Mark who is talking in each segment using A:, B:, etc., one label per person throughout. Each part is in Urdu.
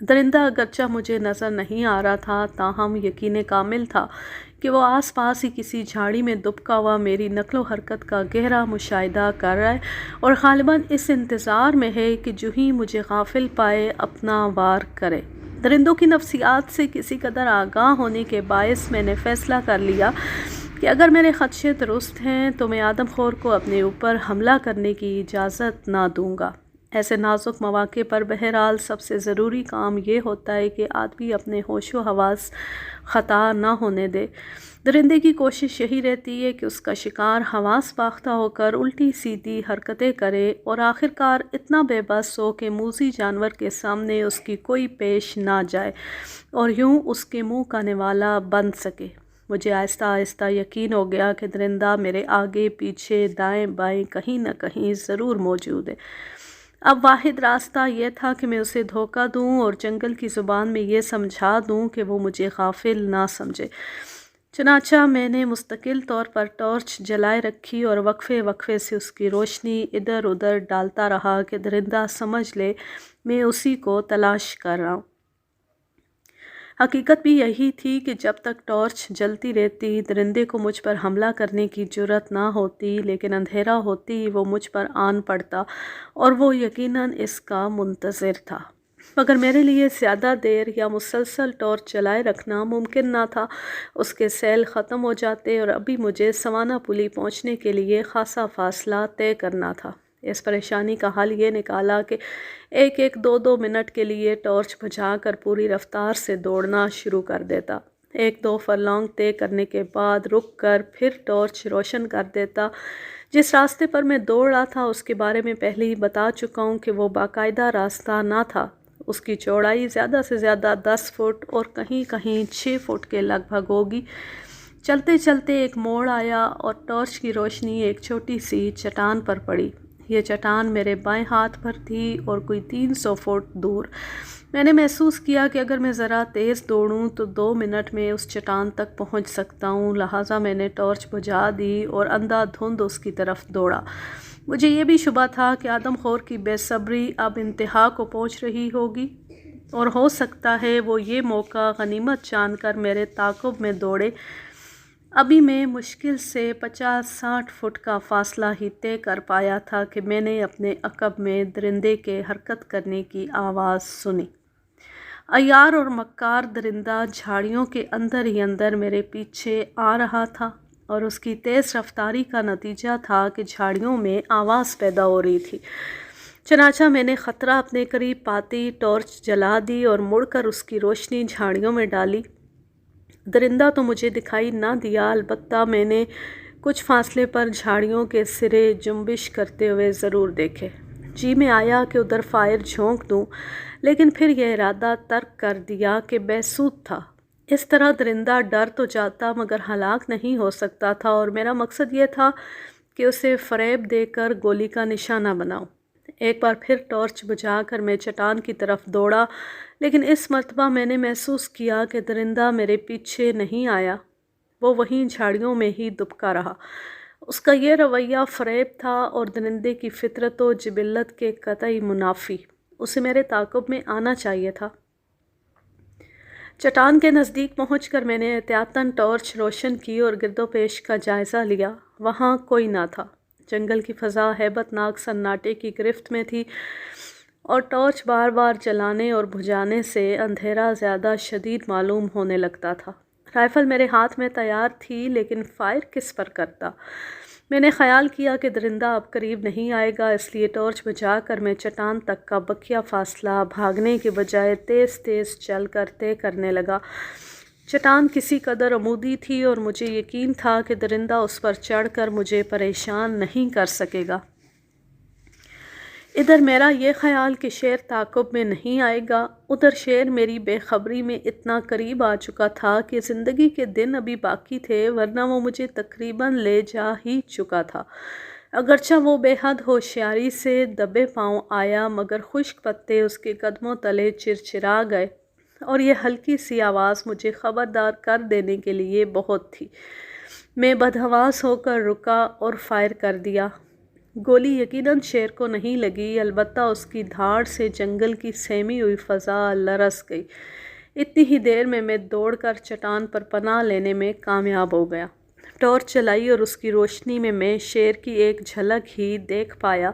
A: درندہ اگرچہ مجھے نظر نہیں آ رہا تھا، تاہم یقین کامل تھا کہ وہ آس پاس ہی کسی جھاڑی میں دبکا ہوا میری نقل و حرکت کا گہرا مشاہدہ کر رہا ہے اور غالباً اس انتظار میں ہے کہ جو ہی مجھے غافل پائے اپنا وار کرے۔ درندوں کی نفسیات سے کسی قدر آگاہ ہونے کے باعث میں نے فیصلہ کر لیا کہ اگر میرے خدشے درست ہیں تو میں آدم خور کو اپنے اوپر حملہ کرنے کی اجازت نہ دوں گا۔ ایسے نازک مواقع پر بہرحال سب سے ضروری کام یہ ہوتا ہے کہ آدمی اپنے ہوش و حواس خطا نہ ہونے دے۔ درندے کی کوشش یہی رہتی ہے کہ اس کا شکار حواس باختہ ہو کر الٹی سیدھی حرکتیں کرے اور آخرکار اتنا بے بس ہو کہ موذی جانور کے سامنے اس کی کوئی پیش نہ جائے اور یوں اس کے منہ کا نوالا بن سکے۔ مجھے آہستہ آہستہ یقین ہو گیا کہ درندہ میرے آگے پیچھے دائیں بائیں کہیں نہ کہیں ضرور موجود ہے۔ اب واحد راستہ یہ تھا کہ میں اسے دھوکہ دوں اور جنگل کی زبان میں یہ سمجھا دوں کہ وہ مجھے غافل نہ سمجھے۔ چنانچہ میں نے مستقل طور پر ٹارچ جلائے رکھی اور وقفے وقفے سے اس کی روشنی ادھر ادھر ڈالتا رہا کہ درندہ سمجھ لے میں اسی کو تلاش کر رہا ہوں۔ حقیقت بھی یہی تھی کہ جب تک ٹارچ جلتی رہتی درندے کو مجھ پر حملہ کرنے کی جرأت نہ ہوتی، لیکن اندھیرا ہوتی وہ مجھ پر آن پڑتا اور وہ یقیناً اس کا منتظر تھا۔ مگر میرے لیے زیادہ دیر یا مسلسل ٹارچ جلائے رکھنا ممکن نہ تھا۔ اس کے سیل ختم ہو جاتے اور ابھی مجھے سوانا پلی پہنچنے کے لیے خاصا فاصلہ طے کرنا تھا۔ اس پریشانی کا حل یہ نکالا کہ ایک ایک دو دو منٹ کے لیے ٹارچ بجھا کر پوری رفتار سے دوڑنا شروع کر دیتا۔ ایک دو فرلانگ طے کرنے کے بعد رک کر پھر ٹارچ روشن کر دیتا۔ جس راستے پر میں دوڑ رہا تھا اس کے بارے میں پہلے ہی بتا چکا ہوں کہ وہ باقاعدہ راستہ نہ تھا۔ اس کی چوڑائی زیادہ سے زیادہ 10 فٹ اور کہیں کہیں 6 فٹ کے لگ بھگ ہوگی۔ چلتے چلتے ایک موڑ آیا اور ٹارچ کی روشنی ایک چھوٹی سی چٹان پر پڑی۔ یہ چٹان میرے بائیں ہاتھ پر تھی اور کوئی 300 فٹ دور۔ میں نے محسوس کیا کہ اگر میں ذرا تیز دوڑوں تو 2 منٹ میں اس چٹان تک پہنچ سکتا ہوں، لہٰذا میں نے ٹارچ بجھا دی اور اندھا دھند اس کی طرف دوڑا۔ مجھے یہ بھی شبہ تھا کہ آدم خور کی بے صبری اب انتہا کو پہنچ رہی ہوگی اور ہو سکتا ہے وہ یہ موقع غنیمت جان کر میرے تعاقب میں دوڑے۔ ابھی میں مشکل سے 50-60 فٹ کا فاصلہ ہی طے کر پایا تھا کہ میں نے اپنے عقب میں درندے کے حرکت کرنے کی آواز سنی۔ عیار اور مکار درندہ جھاڑیوں کے اندر ہی اندر میرے پیچھے آ رہا تھا اور اس کی تیز رفتاری کا نتیجہ تھا کہ جھاڑیوں میں آواز پیدا ہو رہی تھی۔ چنانچہ میں نے خطرہ اپنے قریب پاتی ٹارچ جلا دی اور مڑ کر اس کی روشنی جھاڑیوں میں ڈالی۔ درندہ تو مجھے دکھائی نہ دیا، البتہ میں نے کچھ فاصلے پر جھاڑیوں کے سرے جنبش کرتے ہوئے ضرور دیکھے۔ جی میں آیا کہ ادھر فائر جھونک دوں، لیکن پھر یہ ارادہ ترک کر دیا کہ بے سود تھا۔ اس طرح درندہ ڈر تو جاتا مگر ہلاک نہیں ہو سکتا تھا اور میرا مقصد یہ تھا کہ اسے فریب دے کر گولی کا نشانہ بناؤں۔ ایک بار پھر ٹارچ بجھا کر میں چٹان کی طرف دوڑا، لیکن اس مرتبہ میں نے محسوس کیا کہ درندہ میرے پیچھے نہیں آیا، وہ وہیں جھاڑیوں میں ہی دبکا رہا۔ اس کا یہ رویہ فریب تھا اور درندے کی فطرت و جبلت کے قطعی منافی۔ اسے میرے تعاقب میں آنا چاہیے تھا۔ چٹان کے نزدیک پہنچ کر میں نے احتیاطاً ٹارچ روشن کی اور گرد و پیش کا جائزہ لیا۔ وہاں کوئی نہ تھا۔ جنگل کی فضا ہیبت ناک سناٹے کی گرفت میں تھی اور ٹارچ بار بار جلانے اور بجھانے سے اندھیرا زیادہ شدید معلوم ہونے لگتا تھا۔ رائفل میرے ہاتھ میں تیار تھی، لیکن فائر کس پر کرتا؟ میں نے خیال کیا کہ درندہ اب قریب نہیں آئے گا، اس لیے ٹارچ بجھا کر میں چٹان تک کا بقیہ فاصلہ بھاگنے کے بجائے تیز تیز چل کر طے کرنے لگا۔ چٹان کسی قدر عمودی تھی اور مجھے یقین تھا کہ درندہ اس پر چڑھ کر مجھے پریشان نہیں کر سکے گا۔ ادھر میرا یہ خیال کہ شیر تعاقب میں نہیں آئے گا، ادھر شیر میری بے خبری میں اتنا قریب آ چکا تھا کہ زندگی کے دن ابھی باقی تھے، ورنہ وہ مجھے تقریباً لے جا ہی چکا تھا۔ اگرچہ وہ بے حد ہوشیاری سے دبے پاؤں آیا، مگر خشک پتے اس کے قدموں تلے چرچرا گئے اور یہ ہلکی سی آواز مجھے خبردار کر دینے کے لیے بہت تھی۔ میں بدحواس ہو کر رکا اور فائر کر دیا۔ گولی یقیناً شیر کو نہیں لگی، البتہ اس کی دھاڑ سے جنگل کی سہمی ہوئی فضا لرز گئی۔ اتنی ہی دیر میں دوڑ کر چٹان پر پناہ لینے میں کامیاب ہو گیا۔ ٹارچ چلائی اور اس کی روشنی میں شیر کی ایک جھلک ہی دیکھ پایا۔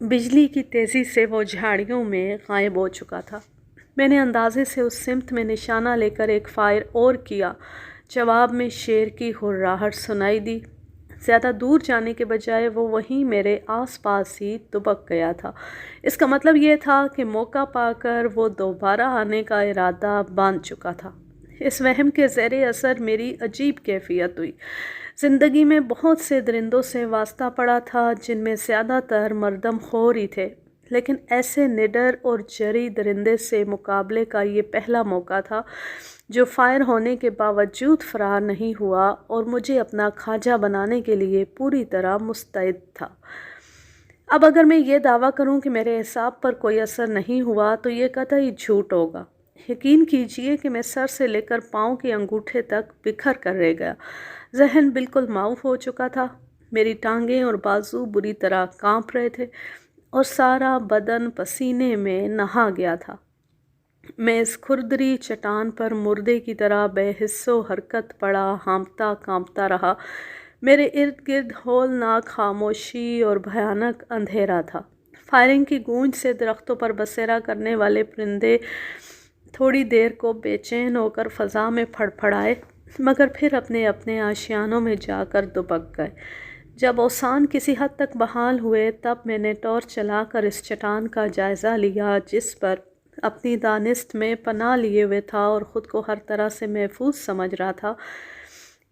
A: بجلی کی تیزی سے وہ جھاڑیوں میں غائب ہو چکا تھا۔ میں نے اندازے سے اس سمت میں نشانہ لے کر ایک فائر اور کیا۔ جواب میں شیر کی ہرراہٹ سنائی دی۔ زیادہ دور جانے کے بجائے وہ وہیں میرے آس پاس ہی دبک گیا تھا۔ اس کا مطلب یہ تھا کہ موقع پا کر وہ دوبارہ آنے کا ارادہ باندھ چکا تھا۔ اس وہم کے زیر اثر میری عجیب کیفیت ہوئی۔ زندگی میں بہت سے درندوں سے واسطہ پڑا تھا جن میں زیادہ تر مردم خور ہی تھے، لیکن ایسے نڈر اور جری درندے سے مقابلے کا یہ پہلا موقع تھا جو فائر ہونے کے باوجود فرار نہیں ہوا اور مجھے اپنا کھاجا بنانے کے لیے پوری طرح مستعد تھا۔ اب اگر میں یہ دعویٰ کروں کہ میرے اعصاب پر کوئی اثر نہیں ہوا تو یہ قطعی جھوٹ ہوگا۔ یقین کیجئے کہ میں سر سے لے کر پاؤں کے انگوٹھے تک بکھر کر رہ گیا۔ ذہن بالکل معاف ہو چکا تھا۔ میری ٹانگیں اور بازو بری طرح کانپ رہے تھے اور سارا بدن پسینے میں نہا گیا تھا۔ میں اس کھردری چٹان پر مردے کی طرح بے حس و حرکت پڑا ہانپتا کانپتا رہا۔ میرے ارد گرد ہولناک خاموشی اور بھیانک اندھیرا تھا۔ فائرنگ کی گونج سے درختوں پر بسیرا کرنے والے پرندے تھوڑی دیر کو بے چین ہو کر فضا میں پھڑ پھڑائے، مگر پھر اپنے اپنے آشیانوں میں جا کر دبک گئے۔ جب اوسان کسی حد تک بحال ہوئے تب میں نے ٹارچ چلا کر اس چٹان کا جائزہ لیا جس پر اپنی دانست میں پناہ لیے ہوئے تھا اور خود کو ہر طرح سے محفوظ سمجھ رہا تھا۔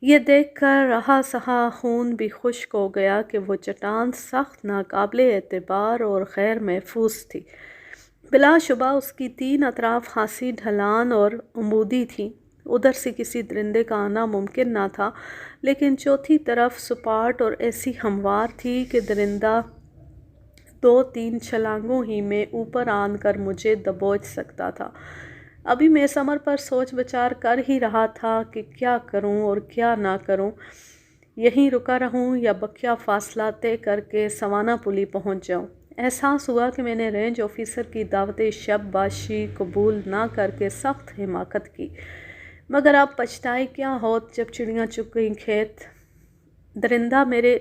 A: یہ دیکھ کر رہا سہا خون بھی خشک ہو گیا کہ وہ چٹان سخت ناقابل اعتبار اور غیر محفوظ تھی۔ بلا شبہ اس کی 3 اطراف خاصی ڈھلان اور عمودی تھیں۔ ادھر سے کسی درندے کا آنا ممکن نہ تھا، لیکن چوتھی طرف سپاٹ اور ایسی ہموار تھی کہ درندہ 2-3 چھلانگوں ہی میں اوپر آن کر مجھے دبوچ سکتا تھا۔ ابھی میں اس امر پر سوچ بچار کر ہی رہا تھا کہ کیا کروں اور کیا نہ کروں، یہیں رکا رہوں یا بقیہ فاصلہ طے کر کے سوانا پلی پہنچ جاؤں۔ احساس ہوا کہ میں نے رینج آفیسر کی دعوت شب باشی قبول نہ کر کے سخت حماقت کی، مگر اب پچھتائے کیا ہوت جب چڑیاں چگ گئیں کھیت۔ درندہ میرے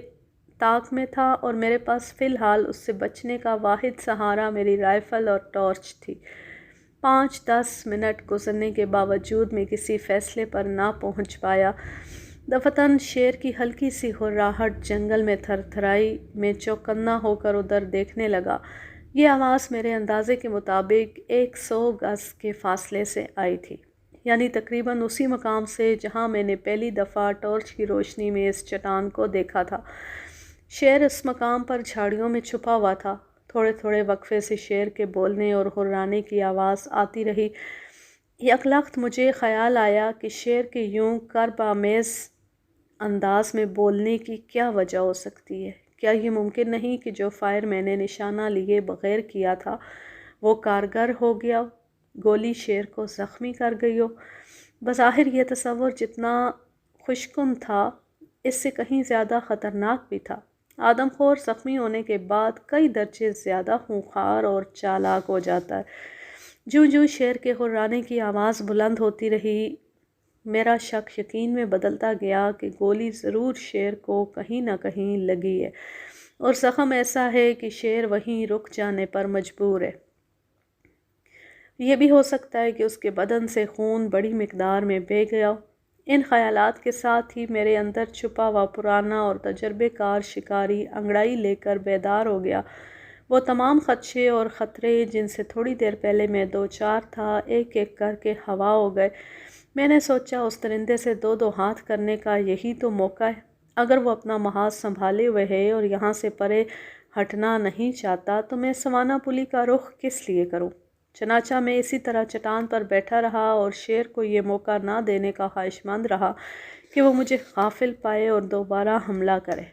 A: طاق میں تھا اور میرے پاس فی الحال اس سے بچنے کا واحد سہارا میری رائفل اور ٹارچ تھی۔ 5-10 منٹ گزرنے کے باوجود میں کسی فیصلے پر نہ پہنچ پایا۔ دفتن شیر کی ہلکی سی ہرراہٹ جنگل میں تھر تھرائی۔ میں چوکنا ہو کر ادھر دیکھنے لگا۔ یہ آواز میرے اندازے کے مطابق 100 گز کے فاصلے سے آئی تھی، یعنی تقریباً اسی مقام سے جہاں میں نے پہلی دفعہ ٹارچ کی روشنی میں اس چٹان کو دیکھا تھا۔ شیر اس مقام پر جھاڑیوں میں چھپا ہوا تھا۔ تھوڑے تھوڑے وقفے سے شیر کے بولنے اور ہرانے کی آواز آتی رہی۔ یک لخت مجھے خیال آیا کہ شیر کے یوں کرب آمیز انداز میں بولنے کی کیا وجہ ہو سکتی ہے؟ کیا یہ ممکن نہیں کہ جو فائر میں نے نشانہ لیے بغیر کیا تھا وہ کارگر ہو گیا ہو؟ گولی شیر کو زخمی کر گئی ہو؟ بظاہر یہ تصور جتنا خوشکن تھا اس سے کہیں زیادہ خطرناک بھی تھا۔ آدم خور زخمی ہونے کے بعد کئی درجے زیادہ خونخوار اور چالاک ہو جاتا ہے۔ جوں جوں شیر کے ہرانے کی آواز بلند ہوتی رہی، میرا شک یقین میں بدلتا گیا کہ گولی ضرور شیر کو کہیں نہ کہیں لگی ہے اور زخم ایسا ہے کہ شیر وہیں رک جانے پر مجبور ہے۔ یہ بھی ہو سکتا ہے کہ اس کے بدن سے خون بڑی مقدار میں بہہ گیا ہو۔ ان خیالات کے ساتھ ہی میرے اندر چھپا ہوا پرانا اور تجربے کار شکاری انگڑائی لے کر بیدار ہو گیا۔ وہ تمام خدشے اور خطرے جن سے تھوڑی دیر پہلے میں دوچار تھا ایک ایک کر کے ہوا ہو گئے۔ میں نے سوچا اس درندے سے 2 ہاتھ کرنے کا یہی تو موقع ہے۔ اگر وہ اپنا محاذ سنبھالے ہوئے ہے اور یہاں سے پرے ہٹنا نہیں چاہتا تو میں سوانا پلی کا رخ کس لیے کروں؟ چنانچہ میں اسی طرح چٹان پر بیٹھا رہا اور شیر کو یہ موقع نہ دینے کا خواہشمند رہا کہ وہ مجھے غافل پائے اور دوبارہ حملہ کرے۔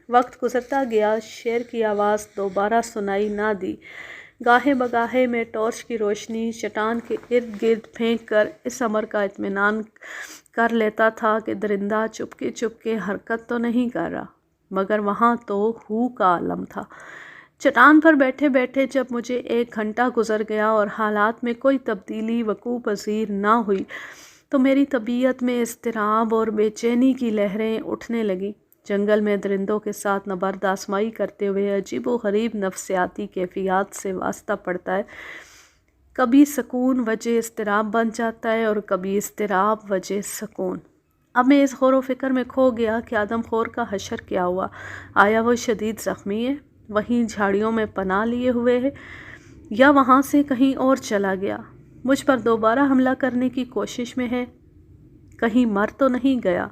A: وقت گزرتا گیا، شیر کی آواز دوبارہ سنائی نہ دی۔ گاہے بگاہے میں ٹارچ کی روشنی چٹان کے ارد گرد پھینک کر اس امر کا اطمینان کر لیتا تھا کہ درندہ چپکے چپکے حرکت تو نہیں کر رہا۔ مگر وہاں تو ہو کا عالم تھا۔ چٹان پر بیٹھے بیٹھے جب مجھے 1 گھنٹہ گزر گیا اور حالات میں کوئی تبدیلی وقوع پذیر نہ ہوئی تو میری طبیعت میں اضطراب اور بے چینی کی لہریں اٹھنے لگیں۔ جنگل میں درندوں کے ساتھ نبرد آزمائی کرتے ہوئے عجیب و غریب نفسیاتی کیفیات سے واسطہ پڑتا ہے۔ کبھی سکون وجہ اضطراب بن جاتا ہے اور کبھی اضطراب وجہ سکون۔ اب میں اس غور و فکر میں کھو گیا کہ آدم خور کا حشر کیا ہوا؟ آیا وہ شدید زخمی ہے، وہیں جھاڑیوں میں پناہ لیے ہوئے ہے، یا وہاں سے کہیں اور چلا گیا، مجھ پر دوبارہ حملہ کرنے کی کوشش میں ہے؟ کہیں مر تو نہیں گیا؟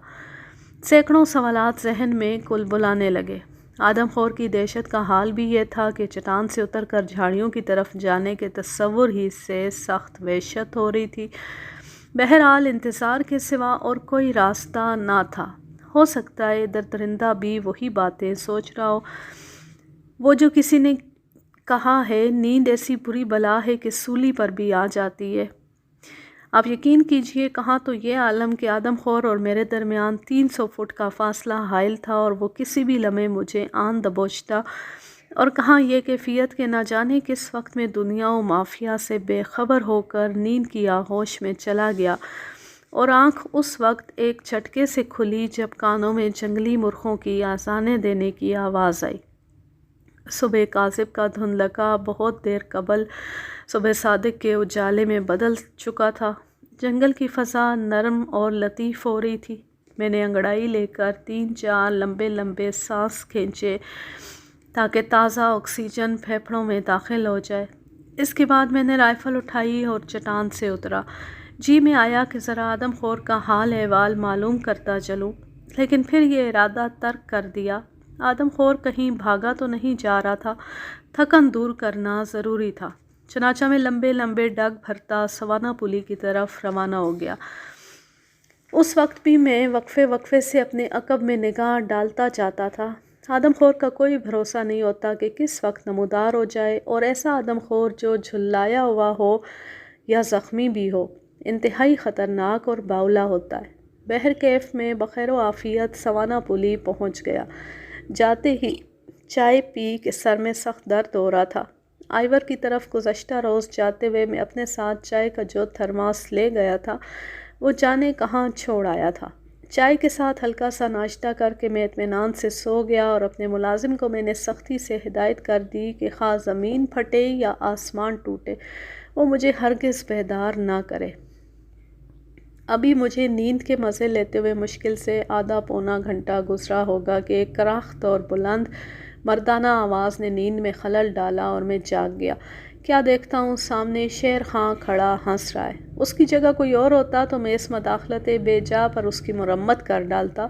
A: سینکڑوں سوالات ذہن میں کل بلانے لگے۔ آدم خور کی دہشت کا حال بھی یہ تھا کہ چٹان سے اتر کر جھاڑیوں کی طرف جانے کے تصور ہی سے سخت وحشت ہو رہی تھی۔ بہرحال انتظار کے سوا اور کوئی راستہ نہ تھا۔ ہو سکتا ہے ادھر درندہ بھی وہی باتیں سوچ رہا ہو، وہ جو کسی نے کہا ہے نیند ایسی بری بلا ہے کہ سولی پر بھی آ جاتی ہے۔ آپ یقین کیجئے، کہاں تو یہ عالم کہ آدم خور اور میرے درمیان 300 فٹ کا فاصلہ حائل تھا اور وہ کسی بھی لمحے مجھے آن دبوچتا، اور کہاں یہ کیفیت کہ نہ جانے کس وقت میں دنیا و مافیا سے بے خبر ہو کر نیند کی آغوش میں چلا گیا، اور آنکھ اس وقت ایک جھٹکے سے کھلی جب کانوں میں جنگلی مرغوں کی آذانیں دینے کی آواز آئی۔ صبح کاذب کا دھندلکا بہت دیر قبل صبح صادق کے اجالے میں بدل چکا تھا۔ جنگل کی فضا نرم اور لطیف ہو رہی تھی۔ میں نے انگڑائی لے کر 3-4 لمبے لمبے سانس کھینچے تاکہ تازہ آکسیجن پھیپھڑوں میں داخل ہو جائے۔ اس کے بعد میں نے رائفل اٹھائی اور چٹان سے اترا۔ جی میں آیا کہ ذرا آدم خور کا حال احوال معلوم کرتا چلوں، لیکن پھر یہ ارادہ ترک کر دیا۔ آدم خور کہیں بھاگا تو نہیں جا رہا تھا، تھکن دور کرنا ضروری تھا۔ چنانچہ میں لمبے لمبے ڈگ بھرتا سوانہ پلی کی طرف روانہ ہو گیا۔ اس وقت بھی میں وقفے وقفے سے اپنے عقب میں نگاہ ڈالتا جاتا تھا۔ آدم خور کا کوئی بھروسہ نہیں ہوتا کہ کس وقت نمودار ہو جائے، اور ایسا آدم خور جو جھلایا ہوا ہو یا زخمی بھی ہو انتہائی خطرناک اور باولا ہوتا ہے۔ بہرکیف میں بخیر و عافیت سوانہ پلی پہنچ گیا۔ جاتے ہی چائے پی کے سر میں سخت درد ہو رہا تھا۔ آئیور کی طرف گزشتہ روز جاتے ہوئے میں اپنے ساتھ چائے کا جو تھرماس لے گیا تھا وہ جانے کہاں چھوڑ آیا تھا۔ چائے کے ساتھ ہلکا سا ناشتہ کر کے میں اطمینان سے سو گیا، اور اپنے ملازم کو میں نے سختی سے ہدایت کر دی کہ خواہ زمین پھٹے یا آسمان ٹوٹے وہ مجھے ہرگز بیدار نہ کرے۔ ابھی مجھے نیند کے مزے لیتے ہوئے مشکل سے آدھا پونا گھنٹہ گزرا ہوگا کہ ایک کراخت اور بلند مردانہ آواز نے نیند میں خلل ڈالا اور میں جاگ گیا۔ کیا دیکھتا ہوں، سامنے شیر خان کھڑا ہنس رہا ہے۔ اس کی جگہ کوئی اور ہوتا تو میں اس مداخلت بے جا پر اس کی مرمت کر ڈالتا،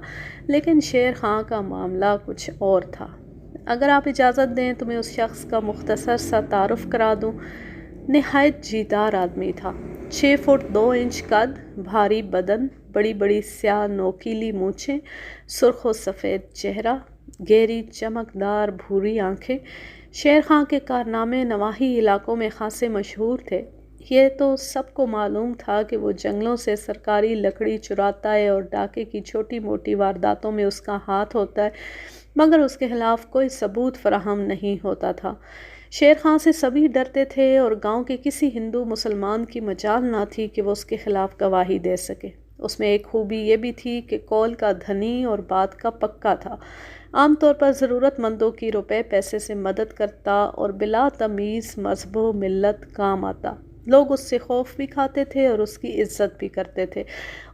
A: لیکن شیر خان کا معاملہ کچھ اور تھا۔ اگر آپ اجازت دیں تو میں اس شخص کا مختصر سا تعارف کرا دوں۔ نہایت جیدار آدمی تھا، 6 فٹ 2 انچ قد، بھاری بدن، بڑی بڑی سیاہ نوکیلی مونچھیں، سرخ و سفید چہرہ، گہری چمکدار بھوری آنکھیں۔ شیر خان کے کارنامے نواحی علاقوں میں خاصے مشہور تھے۔ یہ تو سب کو معلوم تھا کہ وہ جنگلوں سے سرکاری لکڑی چراتا ہے اور ڈاکے کی چھوٹی موٹی وارداتوں میں اس کا ہاتھ ہوتا ہے، مگر اس کے خلاف کوئی ثبوت فراہم نہیں ہوتا تھا۔ شیر خان سے سبھی ڈرتے تھے، اور گاؤں کے کسی ہندو مسلمان کی مجال نہ تھی کہ وہ اس کے خلاف گواہی دے سکے۔ اس میں ایک خوبی یہ بھی تھی کہ قول کا دھنی اور بات کا پکا تھا۔ عام طور پر ضرورت مندوں کی روپے پیسے سے مدد کرتا اور بلا تمیز مذہب و ملت کام آتا۔ لوگ اس سے خوف بھی کھاتے تھے اور اس کی عزت بھی کرتے تھے۔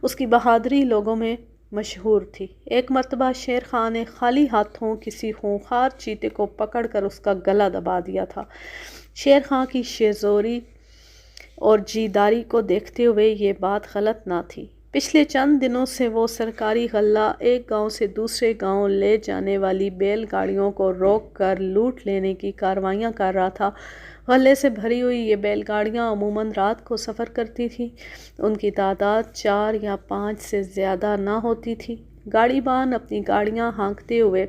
A: اس کی بہادری لوگوں میں مشہور تھی۔ ایک مرتبہ شیر خان نے خالی ہاتھوں کسی خونخوار چیتے کو پکڑ کر اس کا گلا دبا دیا تھا۔ شیر خان کی شیرزوری اور جیداری کو دیکھتے ہوئے یہ بات غلط نہ تھی۔ پچھلے چند دنوں سے وہ سرکاری غلہ ایک گاؤں سے دوسرے گاؤں لے جانے والی بیل گاڑیوں کو روک کر لوٹ لینے کی کارروائیاں کر رہا تھا۔ غلے سے بھری ہوئی یہ بیل گاڑیاں عموماً رات کو سفر کرتی تھیں۔ ان کی تعداد 4 یا 5 سے زیادہ نہ ہوتی تھی۔ گاڑی بان اپنی گاڑیاں ہانکتے ہوئے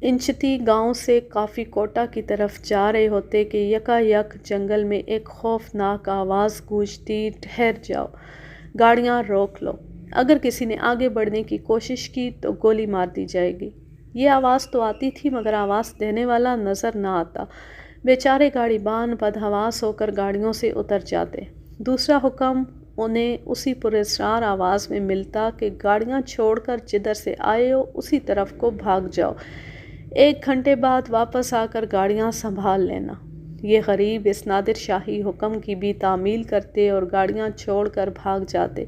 A: انچتی گاؤں سے کافی کوٹہ کی طرف جا رہے ہوتے کہ یکا یک جنگل میں ایک خوفناک آواز گونجتی، ٹھہر جاؤ، گاڑیاں روک لو۔ اگر کسی نے آگے بڑھنے کی کوشش کی تو گولی مار دی جائے گی۔ یہ آواز تو آتی تھی مگر آواز دینے والا نظر نہ آتا۔ بیچارے گاڑی بان بدحواس ہو کر گاڑیوں سے اتر جاتے۔ دوسرا حکم انہیں اسی پراسرار آواز میں ملتا کہ گاڑیاں چھوڑ کر جدھر سے آئے ہو اسی طرف کو بھاگ جاؤ، 1 گھنٹے بعد واپس آ کر گاڑیاں سنبھال لینا۔ یہ غریب اس نادر شاہی حکم کی بھی تعمیل کرتے اور گاڑیاں چھوڑ کر بھاگ جاتے۔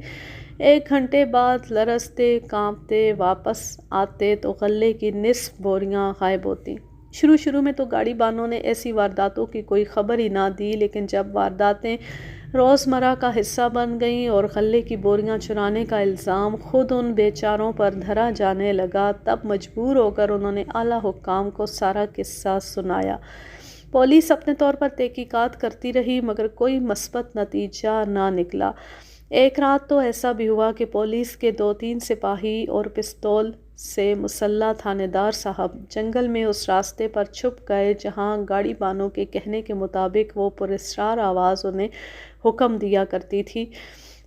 A: 1 گھنٹے بعد لرزتے کانپتے واپس آتے تو غلے کی نصف بوریاں غائب ہوتی۔ شروع میں تو گاڑی بانوں نے ایسی وارداتوں کی کوئی خبر ہی نہ دی، لیکن جب وارداتیں روزمرہ کا حصہ بن گئیں اور غلے کی بوریاں چرانے کا الزام خود ان بیچاروں پر دھرا جانے لگا، تب مجبور ہو کر انہوں نے اعلیٰ حکام کو سارا قصہ سنایا۔ پولیس اپنے طور پر تحقیقات کرتی رہی مگر کوئی مثبت نتیجہ نہ نکلا۔ ایک رات تو ایسا بھی ہوا کہ پولیس کے 2-3 سپاہی اور پستول سے مسلح تھانے دار صاحب جنگل میں اس راستے پر چھپ گئے جہاں گاڑی بانوں کے کہنے کے مطابق وہ پراسرار آواز انہیں حکم دیا کرتی تھی۔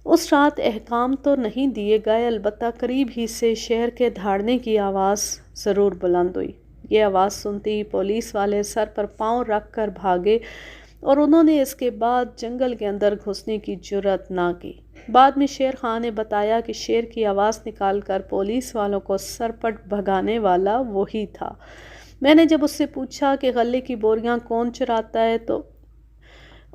A: اس رات احکام تو نہیں دیے گئے، البتہ قریب ہی سے شیر کے دھاڑنے کی آواز ضرور بلند ہوئی۔ یہ آواز سنتے ہی پولیس والے سر پر پاؤں رکھ کر بھاگے اور انہوں نے اس کے بعد جنگل کے اندر گھسنے کی جرأت نہ کی۔ بعد میں شیر خان نے بتایا کہ شیر کی آواز نکال کر پولیس والوں کو سرپٹ بھگانے والا وہی تھا۔ میں نے جب اس سے پوچھا کہ غلے کی بوریاں کون چراتا ہے تو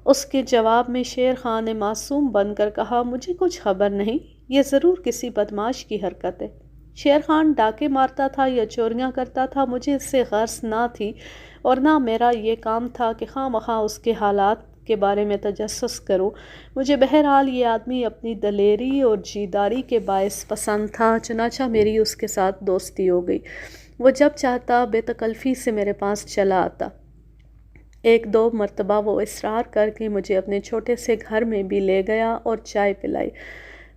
A: اس کے جواب میں شیر خان نے معصوم بن کر کہا، مجھے کچھ خبر نہیں، یہ ضرور کسی بدماش کی حرکت ہے۔ شیر خان ڈاکے مارتا تھا یا چوریاں کرتا تھا، مجھے اس سے غرض نہ تھی اور نہ میرا یہ کام تھا کہ خواہ مخواہ اس کے حالات کے بارے میں تجسس کروں۔ مجھے بہرحال یہ آدمی اپنی دلیری اور جیداری کے باعث پسند تھا، چنانچہ میری اس کے ساتھ دوستی ہو گئی۔ وہ جب چاہتا بے تکلفی سے میرے پاس چلا آتا۔ 1-2 مرتبہ وہ اصرار کر کے مجھے اپنے چھوٹے سے گھر میں بھی لے گیا اور چائے پلائی۔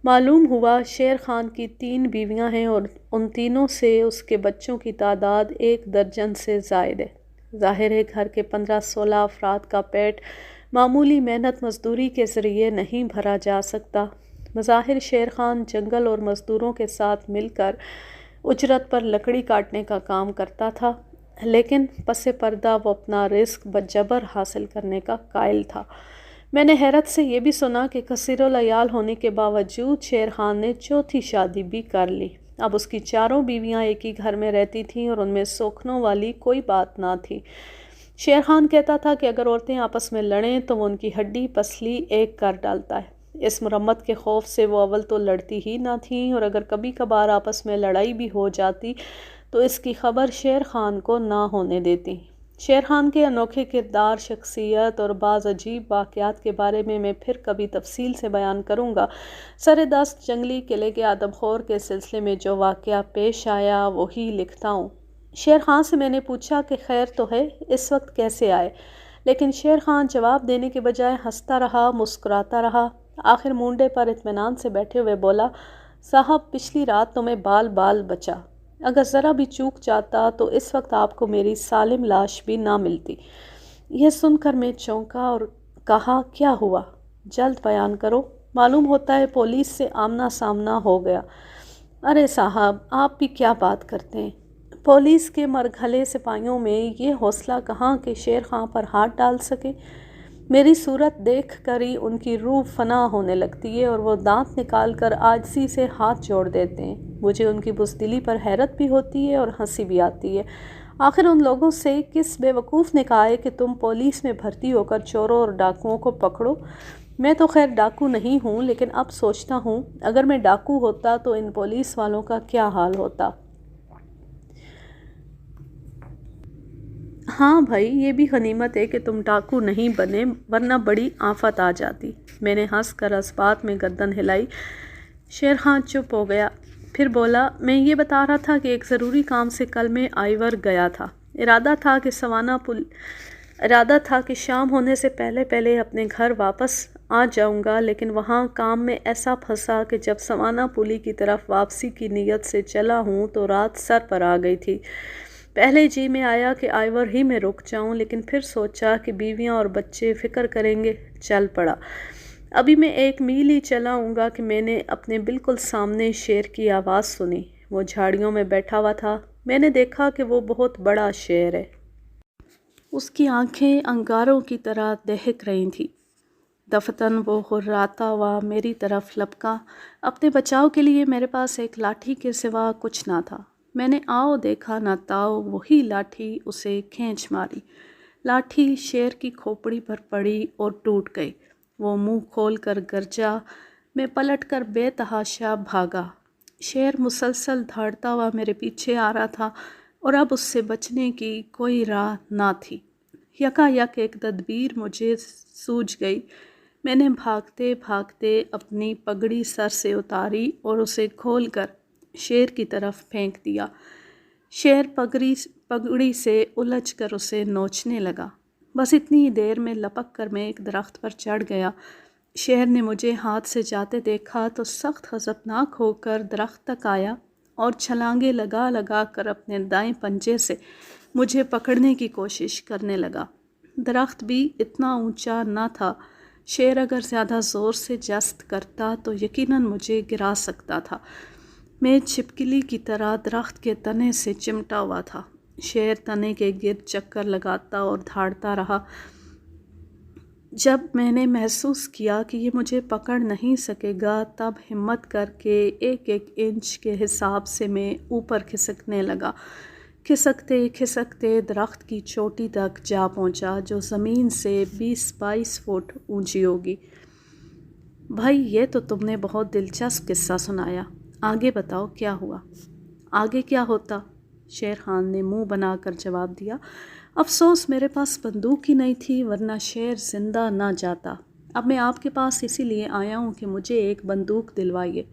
A: معلوم ہوا شیر خان کی 3 بیویاں ہیں اور ان تینوں سے اس کے بچوں کی تعداد 1 درجن سے زائد ہے۔ ظاہر ہے گھر کے 15-16 افراد کا پیٹ معمولی محنت مزدوری کے ذریعے نہیں بھرا جا سکتا۔ بظاہر شیر خان جنگل اور مزدوروں کے ساتھ مل کر اجرت پر لکڑی کاٹنے کا کام کرتا تھا، لیکن پس پردہ وہ اپنا رزق بجبر حاصل کرنے کا قائل تھا۔ میں نے حیرت سے یہ بھی سنا کہ کثیر العیال ہونے کے باوجود شیر خان نے 4تھی شادی بھی کر لی۔ اب اس کی 4 بیویاں ایک ہی گھر میں رہتی تھیں اور ان میں سوکھنوں والی کوئی بات نہ تھی۔ شیر خان کہتا تھا کہ اگر عورتیں آپس میں لڑیں تو وہ ان کی ہڈی پسلی ایک کر ڈالتا ہے۔ اس مرمت کے خوف سے وہ اول تو لڑتی ہی نہ تھیں اور اگر کبھی کبھار آپس میں لڑائی بھی ہو جاتی تو اس کی خبر شیر خان کو نہ ہونے دیتی۔ شیر خان کے انوکھے کردار، شخصیت اور بعض عجیب واقعات کے بارے میں پھر کبھی تفصیل سے بیان کروں گا۔ سر-دست جنگلی قلعے کے آدم خور کے سلسلے میں جو واقعہ پیش آیا وہی لکھتا ہوں۔ شیر خان سے میں نے پوچھا کہ خیر تو ہے، اس وقت کیسے آئے؟ لیکن شیر خان جواب دینے کے بجائے ہنستا رہا، مسکراتا رہا۔ آخر مونڈے پر اطمینان سے بیٹھے ہوئے بولا، صاحب پچھلی رات تو میں بال بچا، اگر ذرا بھی چوک جاتا تو اس وقت آپ کو میری سالم لاش بھی نہ ملتی۔ یہ سن کر میں چونکا اور کہا، کیا ہوا؟ جلد بیان کرو، معلوم ہوتا ہے پولیس سے آمنا سامنا ہو گیا۔ ارے صاحب آپ بھی کیا بات کرتے ہیں، پولیس کے مرگھلے سپاہیوں میں یہ حوصلہ کہاں کہ شیر خان پر ہاتھ ڈال سکے۔ میری صورت دیکھ کر ہی ان کی روح فنا ہونے لگتی ہے اور وہ دانت نکال کر عاجزی سے ہاتھ جوڑ دیتے ہیں۔ مجھے ان کی بزدلی پر حیرت بھی ہوتی ہے اور ہنسی بھی آتی ہے۔ آخر ان لوگوں سے کس بے وقوف نے کہا ہے کہ تم پولیس میں بھرتی ہو کر چوروں اور ڈاکوؤں کو پکڑو؟ میں تو خیر ڈاکو نہیں ہوں، لیکن اب سوچتا ہوں اگر میں ڈاکو ہوتا تو ان پولیس والوں کا کیا حال ہوتا۔ ہاں بھائی، یہ بھی غنیمت ہے کہ تم ڈاکو نہیں بنے، ورنہ بڑی آفت آ جاتی۔ میں نے ہنس کر اس بات میں گردن ہلائی۔ شیر خان چپ ہو گیا، پھر بولا، میں یہ بتا رہا تھا کہ ایک ضروری کام سے کل میں آئیور گیا تھا۔ ارادہ تھا کہ شام ہونے سے پہلے اپنے گھر واپس آ جاؤں گا، لیکن وہاں کام میں ایسا پھنسا کہ جب سوانہ پلی کی طرف واپسی کی نیت سے چلا ہوں تو رات سر پر آ گئی تھی۔ پہلے جی میں آیا کہ آئیور ہی میں رک جاؤں، لیکن پھر سوچا کہ بیویاں اور بچے فکر کریں گے، چل پڑا۔ ابھی میں 1 میل ہی چلا ہوں گا کہ میں نے اپنے بالکل سامنے شیر کی آواز سنی۔ وہ جھاڑیوں میں بیٹھا ہوا تھا۔ میں نے دیکھا کہ وہ بہت بڑا شیر ہے۔ اس کی آنکھیں انگاروں کی طرح دہک رہی تھیں۔ دفتن وہ ہراتا ہوا میری طرف لپکا۔ اپنے بچاؤ کے لیے میرے پاس ایک لاٹھی کے سوا کچھ نہ تھا۔ میں نے آؤ دیکھا نہ تاؤ، وہی لاٹھی اسے کھینچ ماری۔ لاٹھی شیر کی کھوپڑی پر پڑی اور ٹوٹ گئی۔ وہ منہ کھول کر گرجا۔ میں پلٹ کر بے تحاشا بھاگا۔ شیر مسلسل دھاڑتا ہوا میرے پیچھے آ رہا تھا اور اب اس سے بچنے کی کوئی راہ نہ تھی۔ یکا یک ایک تدبیر مجھے سوجھ گئی۔ میں نے بھاگتے بھاگتے اپنی پگڑی سر سے اتاری اور اسے کھول کر شیر کی طرف پھینک دیا۔ شیر پگڑی سے الجھ کر اسے نوچنے لگا۔ بس اتنی ہی دیر میں لپک کر میں ایک درخت پر چڑھ گیا۔ شیر نے مجھے ہاتھ سے جاتے دیکھا تو سخت غضبناک ہو کر درخت تک آیا اور چھلانگیں لگا لگا کر اپنے دائیں پنجے سے مجھے پکڑنے کی کوشش کرنے لگا۔ درخت بھی اتنا اونچا نہ تھا۔ شیر اگر زیادہ زور سے جست کرتا تو یقیناً مجھے گرا سکتا تھا۔ میں چھپکلی کی طرح درخت کے تنے سے چمٹا ہوا تھا۔ شیر تنے کے گرد چکر لگاتا اور دھاڑتا رہا۔ جب میں نے محسوس کیا کہ یہ مجھے پکڑ نہیں سکے گا تب ہمت کر کے 1-1 انچ کے حساب سے میں اوپر کھسکنے لگا۔ کھسکتے کھسکتے درخت کی چوٹی تک جا پہنچا جو زمین سے 20-22 فٹ اونچی ہوگی۔ بھائی یہ تو تم نے بہت دلچسپ قصہ سنایا، آگے بتاؤ کیا ہوا؟ آگے کیا ہوتا؟ شیر خان نے منہ بنا کر جواب دیا۔ افسوس میرے پاس بندوق ہی نہیں تھی ورنہ شیر زندہ نہ جاتا۔ اب میں آپ کے پاس اسی لیے آیا ہوں کہ مجھے ایک بندوق دلوائیے۔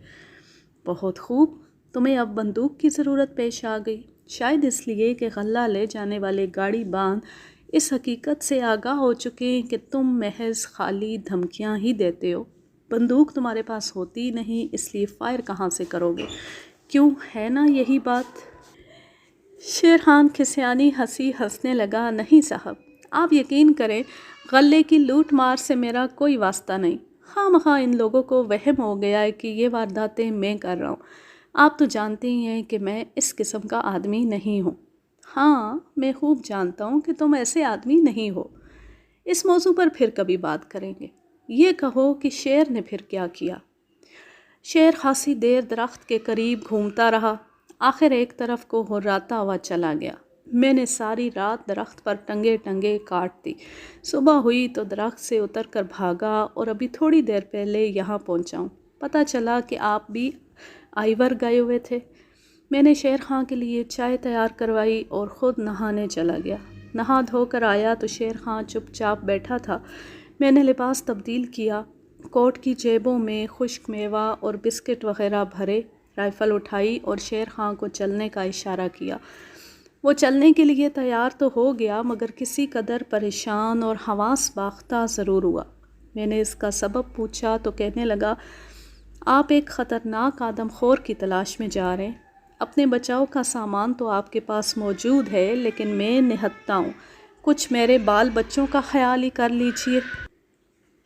A: بہت خوب، تمہیں اب بندوق کی ضرورت پیش آ گئی، شاید اس لیے کہ غلہ لے جانے والے گاڑی بان اس حقیقت سے آگاہ ہو چکے ہیں کہ تم محض خالی دھمکیاں ہی دیتے ہو۔ بندوق تمہارے پاس ہوتی نہیں، اس لیے فائر کہاں سے کرو گے؟ کیوں ہے نا یہی بات؟ شیر خان کھسیانی ہنسی ہنسنے لگا۔ نہیں صاحب، آپ یقین کریں غلے کی لوٹ مار سے میرا کوئی واسطہ نہیں۔ خواہ مخواہ ان لوگوں کو وہم ہو گیا ہے کہ یہ وارداتیں میں کر رہا ہوں۔ آپ تو جانتے ہی ہیں کہ میں اس قسم کا آدمی نہیں ہوں۔ ہاں میں خوب جانتا ہوں کہ تم ایسے آدمی نہیں ہو۔ اس موضوع پر پھر کبھی بات کریں گے۔ یہ کہو کہ شیر نے پھر کیا کیا؟ شیر خاصی دیر درخت کے قریب گھومتا رہا، آخر ایک طرف کو ہراتا ہوا چلا گیا۔ میں نے ساری رات درخت پر ٹنگے ٹنگے کاٹ دی۔ صبح ہوئی تو درخت سے اتر کر بھاگا اور ابھی تھوڑی دیر پہلے یہاں پہنچا ہوں۔ پتہ چلا کہ آپ بھی آئیور گئے ہوئے تھے۔ میں نے شیر خان کے لیے چائے تیار کروائی اور خود نہانے چلا گیا۔ نہا دھو کر آیا تو شیر خان چپ چاپ بیٹھا تھا۔ میں نے لباس تبدیل کیا، کوٹ کی جیبوں میں خشک میوہ اور بسکٹ وغیرہ بھرے، رائفل اٹھائی اور شیر خان کو چلنے کا اشارہ کیا۔ وہ چلنے کے لیے تیار تو ہو گیا مگر کسی قدر پریشان اور حواس باختہ ضرور ہوا۔ میں نے اس کا سبب پوچھا تو کہنے لگا، آپ ایک خطرناک آدم خور کی تلاش میں جا رہے ہیں۔ اپنے بچاؤ کا سامان تو آپ کے پاس موجود ہے لیکن میں نہتھا ہوں، کچھ میرے بال بچوں کا خیال ہی کر لیجئے۔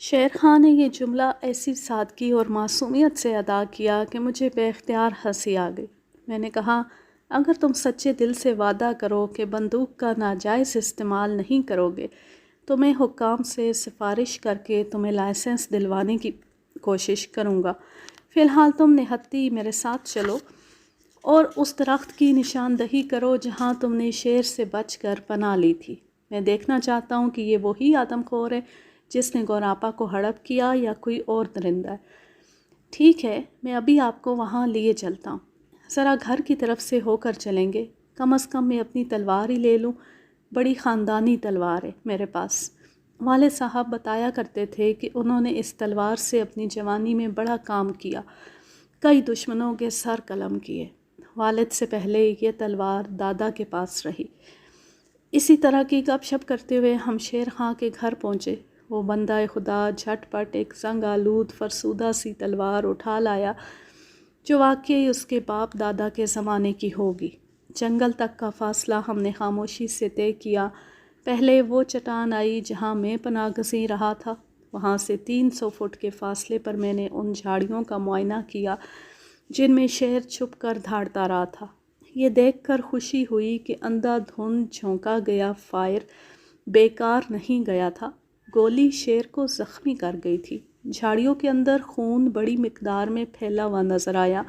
A: شیر خان نے یہ جملہ ایسی سادگی اور معصومیت سے ادا کیا کہ مجھے بے اختیار ہنسی آ گئی۔ میں نے کہا، اگر تم سچے دل سے وعدہ کرو کہ بندوق کا ناجائز استعمال نہیں کرو گے تو میں حکام سے سفارش کر کے تمہیں لائسنس دلوانے کی کوشش کروں گا۔ فی الحال تم نہتی میرے ساتھ چلو اور اس درخت کی نشاندہی کرو جہاں تم نے شیر سے بچ کر پناہ لی تھی۔ میں دیکھنا چاہتا ہوں کہ یہ وہی آدم خور ہے جس نے گوراپا کو ہڑپ کیا یا کوئی اور درندہ ہے۔ ٹھیک ہے، میں ابھی آپ کو وہاں لیے چلتا ہوں۔ ذرا گھر کی طرف سے ہو کر چلیں گے، کم از کم میں اپنی تلوار ہی لے لوں، بڑی خاندانی تلوار ہے میرے پاس۔ والد صاحب بتایا کرتے تھے کہ انہوں نے اس تلوار سے اپنی جوانی میں بڑا کام کیا، کئی دشمنوں کے سر قلم کیے۔ والد سے پہلے یہ تلوار دادا کے پاس رہی۔ اسی طرح کی گپ شپ کرتے ہوئے ہم شیر خان کے گھر پہنچے۔ وہ بندہ خدا جھٹ پٹ ایک زنگ آلود فرسودہ سی تلوار اٹھا لایا جو واقعی اس کے باپ دادا کے زمانے کی ہوگی۔ جنگل تک کا فاصلہ ہم نے خاموشی سے طے کیا۔ پہلے وہ چٹان آئی جہاں میں پناہ گزین رہا تھا، وہاں سے 300 فٹ کے فاصلے پر میں نے ان جھاڑیوں کا معائنہ کیا جن میں شیر چھپ کر دھاڑتا رہا تھا۔ یہ دیکھ کر خوشی ہوئی کہ اندھا دھند جھونکا گیا فائر بیکار نہیں گیا تھا۔ گولی شیر کو زخمی کر گئی تھی۔ جھاڑیوں کے اندر خون بڑی مقدار میں پھیلا ہوا نظر آیا۔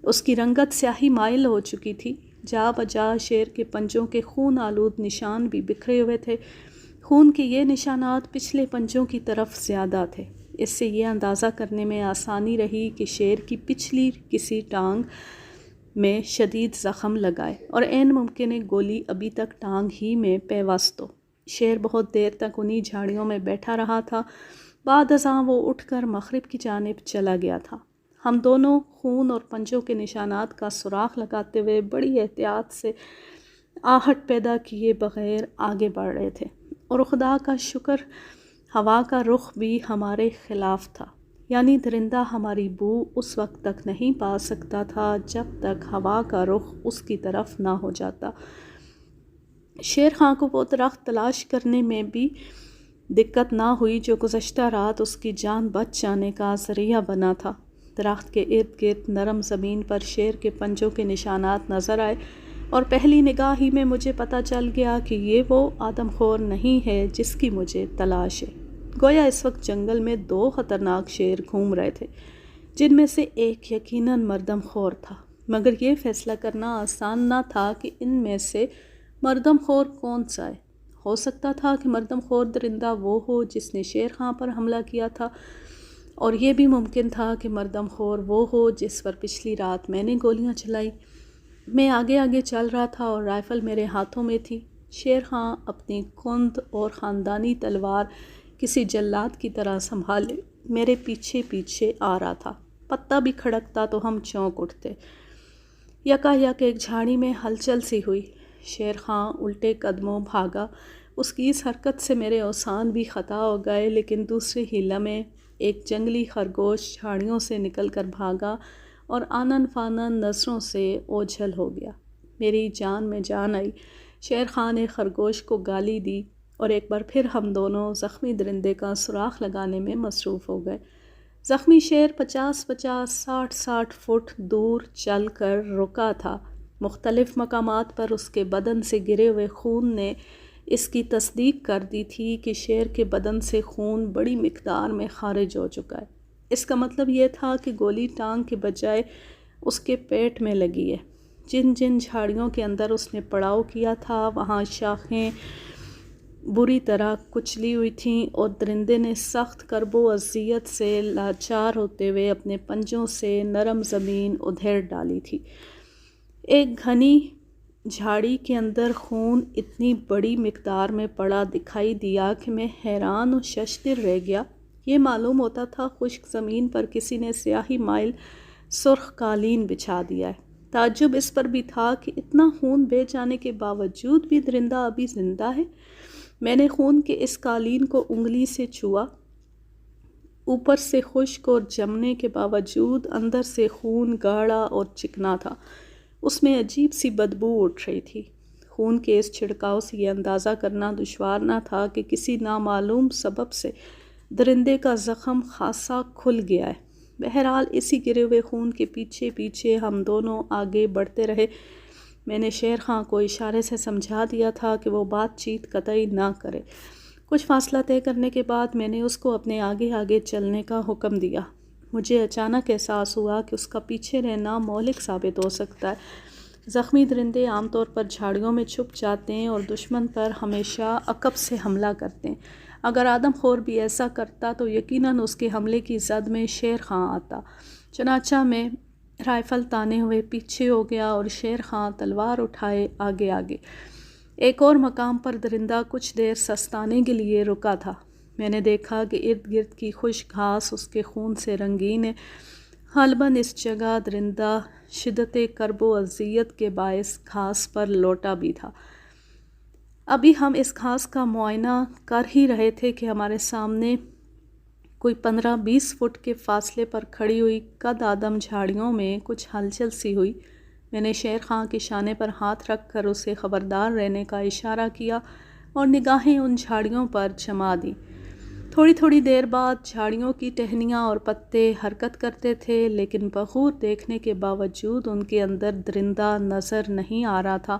A: اس کی رنگت سیاہی مائل ہو چکی تھی۔ جا بجا شیر کے پنجوں کے خون آلود نشان بھی بکھرے ہوئے تھے۔ خون کے یہ نشانات پچھلے پنجوں کی طرف زیادہ تھے۔ اس سے یہ اندازہ کرنے میں آسانی رہی کہ شیر کی پچھلی کسی ٹانگ میں شدید زخم لگائے اور عین ممکن ہے گولی ابھی تک ٹانگ ہی میں پیوست ہو۔ شیر بہت دیر تک انہی جھاڑیوں میں بیٹھا رہا تھا۔ بعد ازاں وہ اٹھ کر مغرب کی جانب چلا گیا تھا۔ ہم دونوں خون اور پنجوں کے نشانات کا سراغ لگاتے ہوئے بڑی احتیاط سے آہٹ پیدا کیے بغیر آگے بڑھ رہے تھے، اور خدا کا شکر ہوا کا رخ بھی ہمارے خلاف تھا، یعنی درندہ ہماری بو اس وقت تک نہیں پا سکتا تھا جب تک ہوا کا رخ اس کی طرف نہ ہو جاتا۔ شیر خان کو وہ درخت تلاش کرنے میں بھی دقت نہ ہوئی جو گزشتہ رات اس کی جان بچ جانے کا ذریعہ بنا تھا۔ درخت کے ارد گرد نرم زمین پر شیر کے پنجوں کے نشانات نظر آئے، اور پہلی نگاہ ہی میں مجھے پتہ چل گیا کہ یہ وہ آدم خور نہیں ہے جس کی مجھے تلاش ہے۔ گویا اس وقت جنگل میں 2 خطرناک شیر گھوم رہے تھے، جن میں سے ایک یقیناً مردم خور تھا، مگر یہ فیصلہ کرنا آسان نہ تھا کہ ان میں سے مردم خور کون سا ہے۔ ہو سکتا تھا کہ مردم خور درندہ وہ ہو جس نے شیر خان پر حملہ کیا تھا، اور یہ بھی ممکن تھا کہ مردم خور وہ ہو جس پر پچھلی رات میں نے گولیاں چلائی۔ میں آگے آگے چل رہا تھا اور رائفل میرے ہاتھوں میں تھی۔ شیر خان اپنی کند اور خاندانی تلوار کسی جلاد کی طرح سنبھالے میرے پیچھے پیچھے آ رہا تھا۔ پتا بھی کھڑکتا تو ہم چونک اٹھتے۔ یکا یک ایک جھاڑی میں ہلچل سی ہوئی۔ شیر خان الٹے قدموں بھاگا۔ اس کی اس حرکت سے میرے اوسان بھی خطا ہو گئے، لیکن دوسرے ہی لمحے ایک جنگلی خرگوش جھاڑیوں سے نکل کر بھاگا اور آنن فانن نظروں سے اوجھل ہو گیا۔ میری جان میں جان آئی۔ شیر خان نے خرگوش کو گالی دی اور ایک بار پھر ہم دونوں زخمی درندے کا سراغ لگانے میں مصروف ہو گئے۔ زخمی شیر 50-50 60-60 فٹ دور چل کر رکا تھا۔ مختلف مقامات پر اس کے بدن سے گرے ہوئے خون نے اس کی تصدیق کر دی تھی کہ شیر کے بدن سے خون بڑی مقدار میں خارج ہو چکا ہے۔ اس کا مطلب یہ تھا کہ گولی ٹانگ کے بجائے اس کے پیٹ میں لگی ہے۔ جن جن جھاڑیوں کے اندر اس نے پڑاؤ کیا تھا وہاں شاخیں بری طرح کچلی ہوئی تھیں، اور درندے نے سخت کرب و اذیت سے لاچار ہوتے ہوئے اپنے پنجوں سے نرم زمین ادھیڑ ڈالی تھی۔ ایک گھنی جھاڑی کے اندر خون اتنی بڑی مقدار میں پڑا دکھائی دیا کہ میں حیران و ششدر رہ گیا۔ یہ معلوم ہوتا تھا خشک زمین پر کسی نے سیاہی مائل سرخ قالین بچھا دیا ہے۔ تعجب اس پر بھی تھا کہ اتنا خون بہہ جانے کے باوجود بھی درندہ ابھی زندہ ہے۔ میں نے خون کے اس قالین کو انگلی سے چھوا۔ اوپر سے خشک اور جمنے کے باوجود اندر سے خون گاڑھا اور چکنا تھا۔ اس میں عجیب سی بدبو اٹھ رہی تھی۔ خون کے اس چھڑکاؤ سے یہ اندازہ کرنا دشوار نہ تھا کہ کسی نامعلوم سبب سے درندے کا زخم خاصا کھل گیا ہے۔ بہرحال اسی گرے ہوئے خون کے پیچھے پیچھے ہم دونوں آگے بڑھتے رہے۔ میں نے شیر خان کو اشارے سے سمجھا دیا تھا کہ وہ بات چیت قطعی نہ کرے۔ کچھ فاصلہ طے کرنے کے بعد میں نے اس کو اپنے آگے آگے چلنے کا حکم دیا۔ مجھے اچانک احساس ہوا کہ اس کا پیچھے رہنا مہلک ثابت ہو سکتا ہے۔ زخمی درندے عام طور پر جھاڑیوں میں چھپ جاتے ہیں اور دشمن پر ہمیشہ عقب سے حملہ کرتے ہیں۔ اگر آدم خور بھی ایسا کرتا تو یقیناً اس کے حملے کی زد میں شیر خان آتا۔ چنانچہ میں رائفل تانے ہوئے پیچھے ہو گیا اور شیر خان تلوار اٹھائے آگے آگے۔ ایک اور مقام پر درندہ کچھ دیر سستانے کے لیے رکا تھا۔ میں نے دیکھا کہ ارد گرد کی خشک گھاس اس کے خون سے رنگین ہے۔ غالباً اس جگہ درندہ شدت کرب و اذیت کے باعث گھاس پر لوٹا بھی تھا۔ ابھی ہم اس گھاس کا معائنہ کر ہی رہے تھے کہ ہمارے سامنے کوئی 15-20 فٹ کے فاصلے پر کھڑی ہوئی قد آدم جھاڑیوں میں کچھ ہلچل سی ہوئی۔ میں نے شیر خان کے شانے پر ہاتھ رکھ کر اسے خبردار رہنے کا اشارہ کیا اور نگاہیں ان جھاڑیوں پر جما دیں۔ تھوڑی تھوڑی دیر بعد جھاڑیوں کی ٹہنیاں اور پتے حرکت کرتے تھے، لیکن بغور دیکھنے کے باوجود ان کے اندر درندہ نظر نہیں آ رہا تھا۔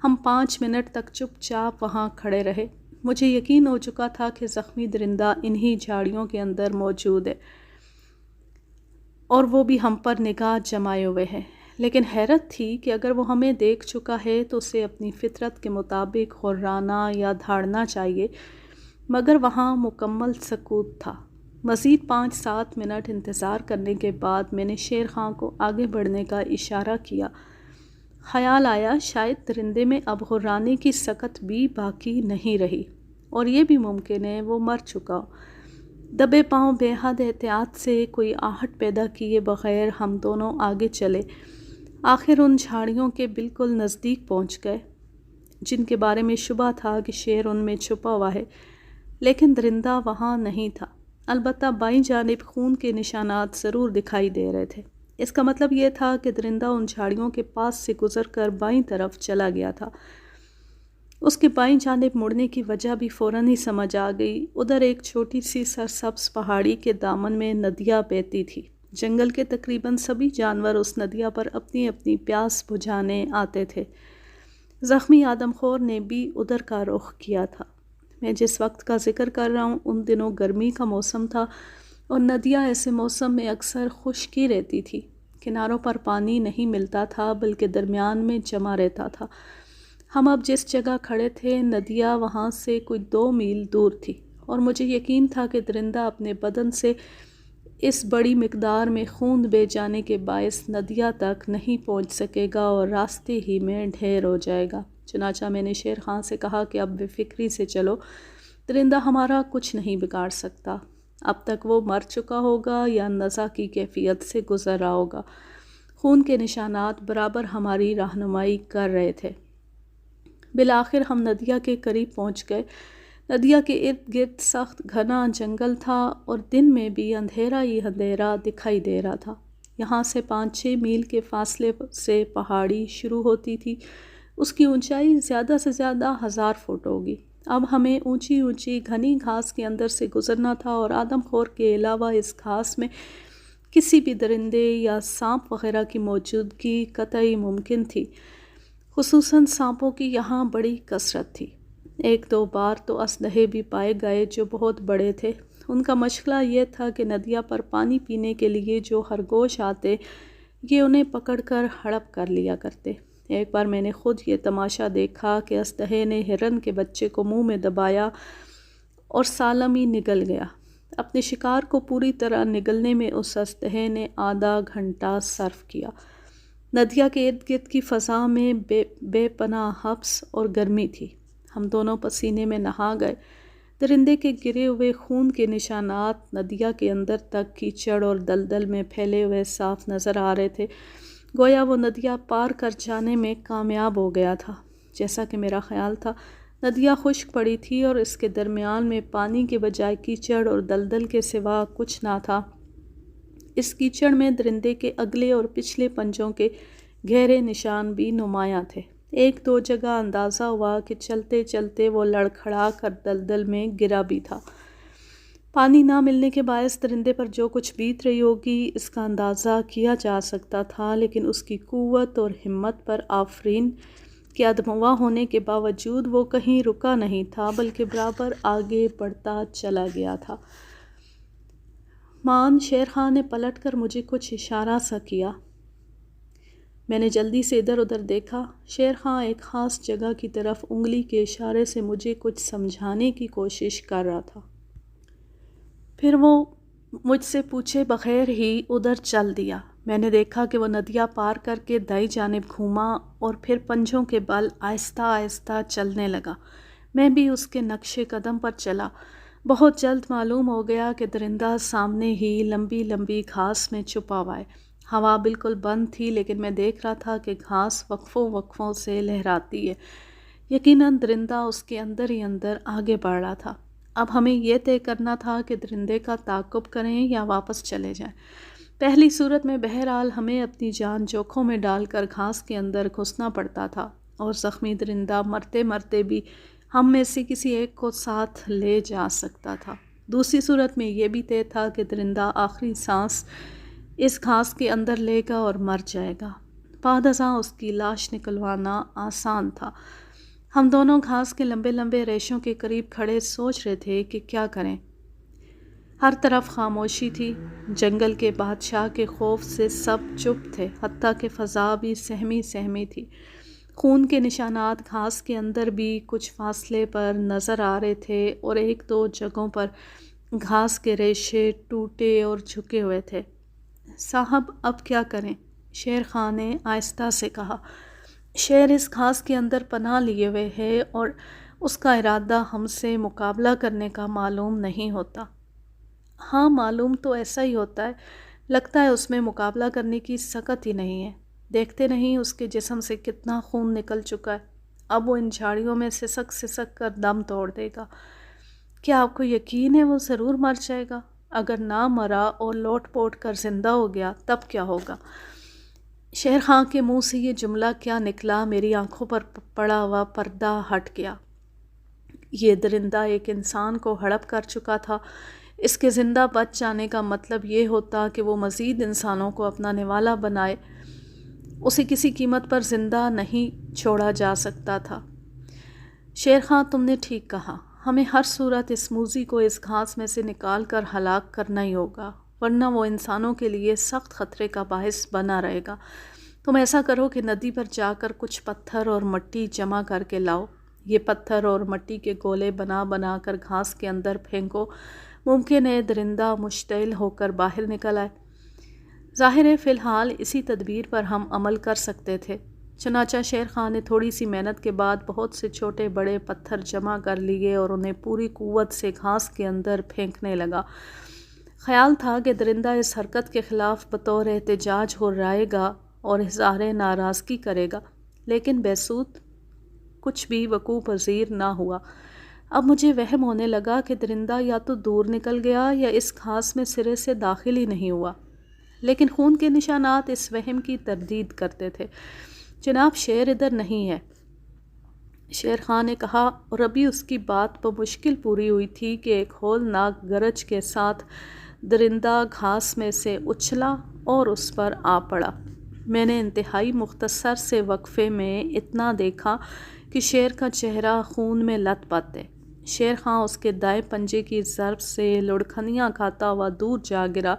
A: ہم 5 منٹ تک چپ چاپ وہاں کھڑے رہے۔ مجھے یقین ہو چکا تھا کہ زخمی درندہ انہی جھاڑیوں کے اندر موجود ہے اور وہ بھی ہم پر نگاہ جمائے ہوئے ہے، لیکن حیرت تھی کہ اگر وہ ہمیں دیکھ چکا ہے تو اسے اپنی فطرت کے مطابق غرانا یا دھاڑنا چاہیے، مگر وہاں مکمل سکوت تھا۔ مزید 5-7 منٹ انتظار کرنے کے بعد میں نے شیر خان کو آگے بڑھنے کا اشارہ کیا۔ خیال آیا شاید درندے میں اب غرانے کی سکت بھی باقی نہیں رہی، اور یہ بھی ممکن ہے وہ مر چکا ہو۔ دبے پاؤں بے حد احتیاط سے کوئی آہٹ پیدا کیے بغیر ہم دونوں آگے چلے، آخر ان جھاڑیوں کے بالکل نزدیک پہنچ گئے جن کے بارے میں شبہ تھا کہ شیر ان میں چھپا ہوا ہے، لیکن درندہ وہاں نہیں تھا۔ البتہ بائیں جانب خون کے نشانات ضرور دکھائی دے رہے تھے۔ اس کا مطلب یہ تھا کہ درندہ ان جھاڑیوں کے پاس سے گزر کر بائیں طرف چلا گیا تھا۔ اس کے بائیں جانب مڑنے کی وجہ بھی فوراً ہی سمجھ آ گئی۔ ادھر ایک چھوٹی سی سرسبز پہاڑی کے دامن میں ندیاں بہتی تھی۔ جنگل کے تقریباً سبھی جانور اس ندیاں پر اپنی اپنی پیاس بجھانے آتے تھے۔ زخمی آدم خور نے بھی ادھر کا رخ کیا تھا۔ میں جس وقت کا ذکر کر رہا ہوں ان دنوں گرمی کا موسم تھا اور ندیاں ایسے موسم میں اکثر خشک ہی رہتی تھی۔ کناروں پر پانی نہیں ملتا تھا بلکہ درمیان میں جمع رہتا تھا۔ ہم اب جس جگہ کھڑے تھے ندیاں وہاں سے کوئی 2 میل دور تھی، اور مجھے یقین تھا کہ درندہ اپنے بدن سے اس بڑی مقدار میں خون بہہ جانے کے باعث ندیاں تک نہیں پہنچ سکے گا اور راستے ہی میں ڈھیر ہو جائے گا۔ چنانچہ میں نے شیر خان سے کہا کہ اب بے فکری سے چلو، درندہ ہمارا کچھ نہیں بگاڑ سکتا۔ اب تک وہ مر چکا ہوگا یا نزع کی کیفیت سے گزر رہا ہوگا۔ خون کے نشانات برابر ہماری رہنمائی کر رہے تھے۔ بالآخر ہم ندیاں کے قریب پہنچ گئے۔ ندیاں کے ارد گرد سخت گھنا جنگل تھا اور دن میں بھی اندھیرا ہی اندھیرا دکھائی دے رہا تھا۔ یہاں سے 5-6 میل کے فاصلے سے پہاڑی شروع ہوتی تھی۔ اس کی اونچائی زیادہ سے زیادہ 1000 فٹ ہوگی۔ اب ہمیں اونچی اونچی گھنی گھاس کے اندر سے گزرنا تھا اور آدم خور کے علاوہ اس گھاس میں کسی بھی درندے یا سانپ وغیرہ کی موجودگی قطعی ممکن تھی۔ خصوصاً سانپوں کی یہاں بڑی کثرت تھی۔ 1-2 بار تو اسلحے بھی پائے گئے جو بہت بڑے تھے۔ ان کا مشغلہ یہ تھا کہ ندیاں پر پانی پینے کے لیے جو خرگوش آتے یہ انہیں پکڑ کر ہڑپ کر لیا کرتے۔ ایک بار میں نے خود یہ تماشا دیکھا کہ اسلحے نے ہرن کے بچے کو منہ میں دبایا اور سالم ہی نگل گیا۔ اپنے شکار کو پوری طرح نگلنے میں اس اسلحے نے آدھا گھنٹہ صرف کیا۔ ندیاں کے ارد گرد کی فضا میں بے پناہ حبس اور گرمی تھی۔ ہم دونوں پسینے میں نہا گئے۔ درندے کے گرے ہوئے خون کے نشانات ندیاں کے اندر تک کیچڑ اور دلدل میں پھیلے ہوئے صاف نظر آ رہے تھے، گویا وہ ندیاں پار کر جانے میں کامیاب ہو گیا تھا۔ جیسا کہ میرا خیال تھا، ندیاں خشک پڑی تھی اور اس کے درمیان میں پانی کے بجائے کیچڑ اور دلدل کے سوا کچھ نہ تھا۔ اس کیچڑ میں درندے کے اگلے اور پچھلے پنجوں کے گہرے نشان بھی نمایاں تھے۔ 1-2 جگہ اندازہ ہوا کہ چلتے چلتے وہ لڑکھڑا کر دلدل میں گرا بھی تھا۔ پانی نہ ملنے کے باعث درندے پر جو کچھ بیت رہی ہوگی اس کا اندازہ کیا جا سکتا تھا، لیکن اس کی قوت اور ہمت پر آفرین کہ ادمغا ہونے کے باوجود وہ کہیں رکا نہیں تھا بلکہ برابر آگے بڑھتا چلا گیا تھا۔ مان شیر خان نے پلٹ کر مجھے کچھ اشارہ سا کیا۔ میں نے جلدی سے ادھر ادھر دیکھا۔ شیر خان ایک خاص جگہ کی طرف انگلی کے اشارے سے مجھے کچھ سمجھانے کی کوشش کر رہا تھا۔ پھر وہ مجھ سے پوچھے بغیر ہی ادھر چل دیا۔ میں نے دیکھا کہ وہ ندیاں پار کر کے دائیں جانب گھوما اور پھر پنجوں کے بل آہستہ آہستہ چلنے لگا۔ میں بھی اس کے نقش قدم پر چلا۔ بہت جلد معلوم ہو گیا کہ درندہ سامنے ہی لمبی لمبی گھاس میں چھپا ہوا ہے۔ ہوا بالکل بند تھی لیکن میں دیکھ رہا تھا کہ گھاس وقفوں وقفوں سے لہراتی ہے۔ یقیناً درندہ اس کے اندر ہی اندر آگے بڑھ رہا تھا۔ اب ہمیں یہ طے کرنا تھا کہ درندے کا تعاقب کریں یا واپس چلے جائیں۔ پہلی صورت میں بہرحال ہمیں اپنی جان جوکھوں میں ڈال کر گھاس کے اندر گھسنا پڑتا تھا اور زخمی درندہ مرتے مرتے بھی ہم میں سے کسی ایک کو ساتھ لے جا سکتا تھا۔ دوسری صورت میں یہ بھی طے تھا کہ درندہ آخری سانس اس گھاس کے اندر لے گا اور مر جائے گا۔ بعد ازاں اس کی لاش نکلوانا آسان تھا۔ ہم دونوں گھاس کے لمبے لمبے ریشوں کے قریب کھڑے سوچ رہے تھے کہ کیا کریں۔ ہر طرف خاموشی تھی، جنگل کے بادشاہ کے خوف سے سب چپ تھے، حتیٰ کہ فضا بھی سہمی سہمی تھی۔ خون کے نشانات گھاس کے اندر بھی کچھ فاصلے پر نظر آ رہے تھے اور ایک دو جگہوں پر گھاس کے ریشے ٹوٹے اور جھکے ہوئے تھے۔ صاحب اب کیا کریں؟ شیر خان نے آہستہ سے کہا۔ شیر اس گھاس کے اندر پناہ لیے ہوئے ہے اور اس کا ارادہ ہم سے مقابلہ کرنے کا معلوم نہیں ہوتا۔ ہاں معلوم تو ایسا ہی ہوتا ہے، لگتا ہے اس میں مقابلہ کرنے کی سکت ہی نہیں ہے۔ دیکھتے نہیں اس کے جسم سے کتنا خون نکل چکا ہے، اب وہ ان جھاڑیوں میں سسک سسک کر دم توڑ دے گا۔ کیا آپ کو یقین ہے وہ ضرور مر جائے گا؟ اگر نہ مرا اور لوٹ پوٹ کر زندہ ہو گیا تب کیا ہوگا؟ شیر خان کے منہ سے یہ جملہ کیا نکلا، میری آنکھوں پر پڑا ہوا پردہ ہٹ گیا۔ یہ درندہ ایک انسان کو ہڑپ کر چکا تھا، اس کے زندہ بچ جانے کا مطلب یہ ہوتا کہ وہ مزید انسانوں کو اپنا نوالا بنائے، اسے کسی قیمت پر زندہ نہیں چھوڑا جا سکتا تھا۔ شیر خان تم نے ٹھیک کہا، ہمیں ہر صورت اس موذی کو اس گھاس میں سے نکال کر ہلاک کرنا ہی ہوگا، ورنہ وہ انسانوں کے لیے سخت خطرے کا باعث بنا رہے گا۔ تم ایسا کرو کہ ندی پر جا کر کچھ پتھر اور مٹی جمع کر کے لاؤ، یہ پتھر اور مٹی کے گولے بنا بنا کر گھاس کے اندر پھینکو، ممکن ہے درندہ مشتعل ہو کر باہر نکل آئے۔ ظاہر ہے فی الحال اسی تدبیر پر ہم عمل کر سکتے تھے۔ چنانچہ شیر خان نے تھوڑی سی محنت کے بعد بہت سے چھوٹے بڑے پتھر جمع کر لیے اور انہیں پوری قوت سے گھاس کے اندر پھینکنے لگا۔ خیال تھا کہ درندہ اس حرکت کے خلاف بطور احتجاج ہو رائے گا اور اظہار ناراضگی کرے گا، لیکن بہسود کچھ بھی وقوع پذیر نہ ہوا۔ اب مجھے وہم ہونے لگا کہ درندہ یا تو دور نکل گیا یا اس گھاس میں سرے سے داخل ہی نہیں ہوا، لیکن خون کے نشانات اس وہم کی تردید کرتے تھے۔ جناب شیر ادھر نہیں ہے، شیر خان نے کہا، اور ابھی اس کی بات بمشکل پوری ہوئی تھی کہ ایک ہولناک گرج کے ساتھ درندہ گھاس میں سے اچھلا اور اس پر آ پڑا۔ میں نے انتہائی مختصر سے وقفے میں اتنا دیکھا کہ شیر کا چہرہ خون میں لت پت ہے۔ شیر خان اس کے دائیں پنجے کی ضرب سے لڑکھنیاں کھاتا ہوا دور جا گرا۔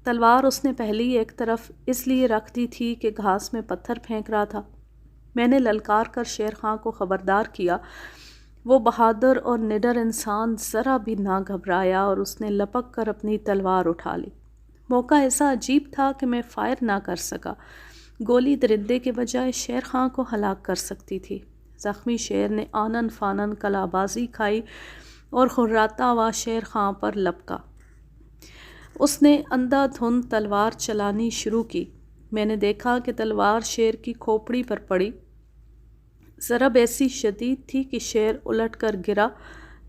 A: تلوار اس نے پہلی ایک طرف اس لیے رکھ دی تھی کہ گھاس میں پتھر پھینک رہا تھا۔ میں نے للکار کر شیر خان کو خبردار کیا۔ وہ بہادر اور نڈر انسان ذرا بھی نہ گھبرایا اور اس نے لپک کر اپنی تلوار اٹھا لی۔ موقع ایسا عجیب تھا کہ میں فائر نہ کر سکا، گولی درندے کے بجائے شیر خان کو ہلاک کر سکتی تھی۔ زخمی شیر نے آنن فانن کلا بازی کھائی اور خراتا ہوا شیر خان پر لپکا۔ اس نے اندھا دھند تلوار چلانی شروع کی۔ میں نے دیکھا کہ تلوار شیر کی کھوپڑی پر پڑی۔ ضرب ایسی شدید تھی کہ شیر الٹ کر گرا،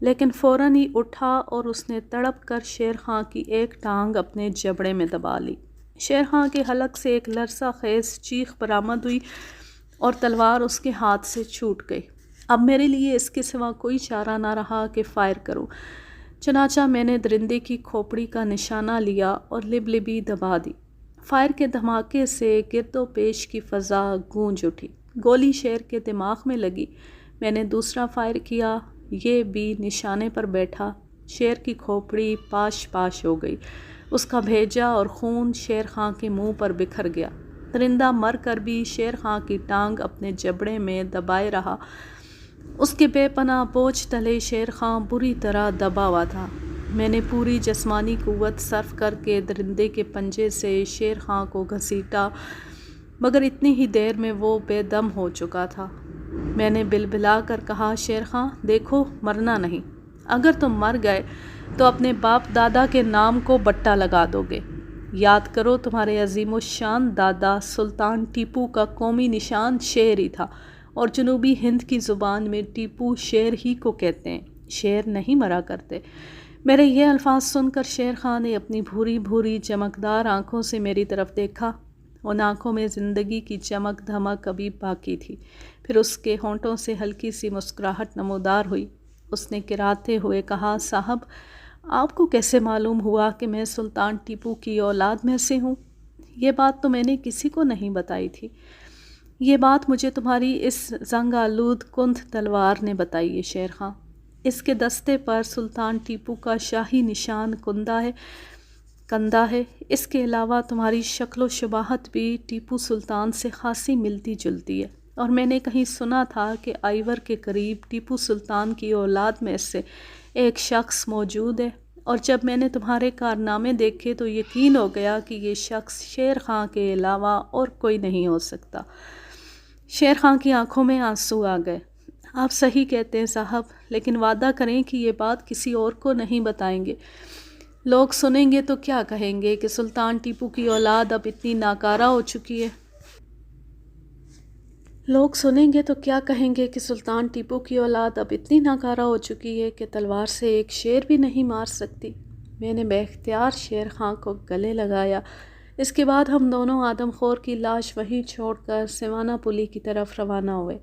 A: لیکن فوراً ہی اٹھا اور اس نے تڑپ کر شیر خان کی ایک ٹانگ اپنے جبڑے میں دبا لی۔ شیر خان کے حلق سے ایک لرزہ خیز چیخ برآمد ہوئی اور تلوار اس کے ہاتھ سے چھوٹ گئی۔ اب میرے لیے اس کے سوا کوئی چارہ نہ رہا کہ فائر کروں۔ چنانچہ میں نے درندے کی کھوپڑی کا نشانہ لیا اور لبلبی دبا دی۔ فائر کے دھماکے سے گرد و پیش کی فضا گونج اٹھی۔ گولی شیر کے دماغ میں لگی۔ میں نے دوسرا فائر کیا، یہ بھی نشانے پر بیٹھا۔ شیر کی کھوپڑی پاش پاش ہو گئی، اس کا بھیجا اور خون شیر خان کے منہ پر بکھر گیا۔ درندہ مر کر بھی شیر خان کی ٹانگ اپنے جبڑے میں دبائے رہا۔ اس کے بے پناہ بوجھ تلے شیر خان بری طرح دبا ہوا تھا۔ میں نے پوری جسمانی قوت صرف کر کے درندے کے پنجے سے شیر خان کو گھسیٹا، مگر اتنی ہی دیر میں وہ بے دم ہو چکا تھا۔ میں نے بلبلا کر کہا، شیر خان دیکھو، مرنا نہیں۔ اگر تم مر گئے تو اپنے باپ دادا کے نام کو بٹا لگا دو گے۔ یاد کرو تمہارے عظیم الشان دادا سلطان ٹیپو کا قومی نشان شیر ہی تھا، اور جنوبی ہند کی زبان میں ٹیپو شیر ہی کو کہتے ہیں، شیر نہیں مرا کرتے۔ میرے یہ الفاظ سن کر شیر خان نے اپنی بھوری بھوری چمکدار آنکھوں سے میری طرف دیکھا۔ ان آنکھوں میں زندگی کی چمک دھمک ابھی باقی تھی۔ پھر اس کے ہونٹوں سے ہلکی سی مسکراہٹ نمودار ہوئی۔ اس نے کراتے ہوئے کہا، صاحب آپ کو کیسے معلوم ہوا کہ میں سلطان ٹیپو کی اولاد میں سے ہوں؟ یہ بات تو میں نے کسی کو نہیں بتائی تھی۔ یہ بات مجھے تمہاری اس زنگ آلود کند تلوار نے بتائی ہے شیر خان۔ اس کے دستے پر سلطان ٹیپو کا شاہی نشان کندہ ہے۔ اس کے علاوہ تمہاری شکل و شباہت بھی ٹیپو سلطان سے خاصی ملتی جلتی ہے، اور میں نے کہیں سنا تھا کہ آئیور کے قریب ٹیپو سلطان کی اولاد میں سے ایک شخص موجود ہے، اور جب میں نے تمہارے کارنامے دیکھے تو یقین ہو گیا کہ یہ شخص شیر خان کے علاوہ اور کوئی نہیں ہو سکتا۔ شیر خان کی آنکھوں میں آنسو آ گئے۔ آپ صحیح کہتے ہیں صاحب، لیکن وعدہ کریں کہ یہ بات کسی اور کو نہیں بتائیں گے۔ لوگ سنیں گے تو کیا کہیں گے کہ سلطان ٹیپو کی اولاد اب اتنی ناکارہ ہو چکی ہے؟ لوگ سنیں گے تو کیا کہیں گے کہ سلطان ٹیپو کی اولاد اب اتنی ناکارہ ہو چکی ہے کہ تلوار سے ایک شیر بھی نہیں مار سکتی۔ میں نے بے اختیار شیر خان کو گلے لگایا۔ اس کے بعد ہم دونوں آدم خور کی لاش وہیں چھوڑ کر سیوانہ پلی کی طرف روانہ ہوئے۔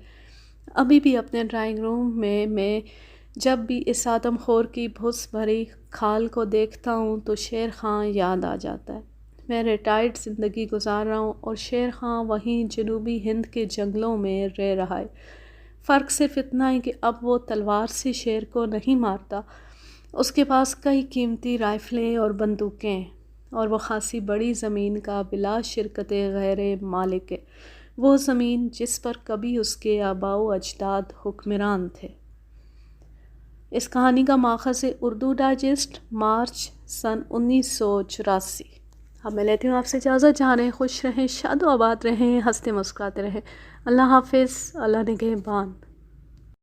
A: ابھی بھی اپنے ڈرائنگ روم میں جب بھی اس آدم خور کی بھس بھری کھال کو دیکھتا ہوں تو شیر خان یاد آ جاتا ہے۔ میں ریٹائرڈ زندگی گزار رہا ہوں اور شیر خان وہیں جنوبی ہند کے جنگلوں میں رہ رہا ہے۔ فرق صرف اتنا ہے کہ اب وہ تلوار سے شیر کو نہیں مارتا، اس کے پاس کئی قیمتی رائفلیں اور بندوقیں ہیں، اور وہ خاصی بڑی زمین کا بلا شرکت غیر مالک ہے، وہ زمین جس پر کبھی اس کے آباء و اجداد حکمران تھے۔ اس کہانی کا ماخذ ہے اردو ڈائجسٹ، مارچ سن 1984۔ اب میں لیتی ہوں آپ سے اجازت۔ جہاں رہیں خوش رہیں، شاد و آباد رہیں، ہنستے مسکراتے رہیں۔ اللہ حافظ، اللہ نگہبان۔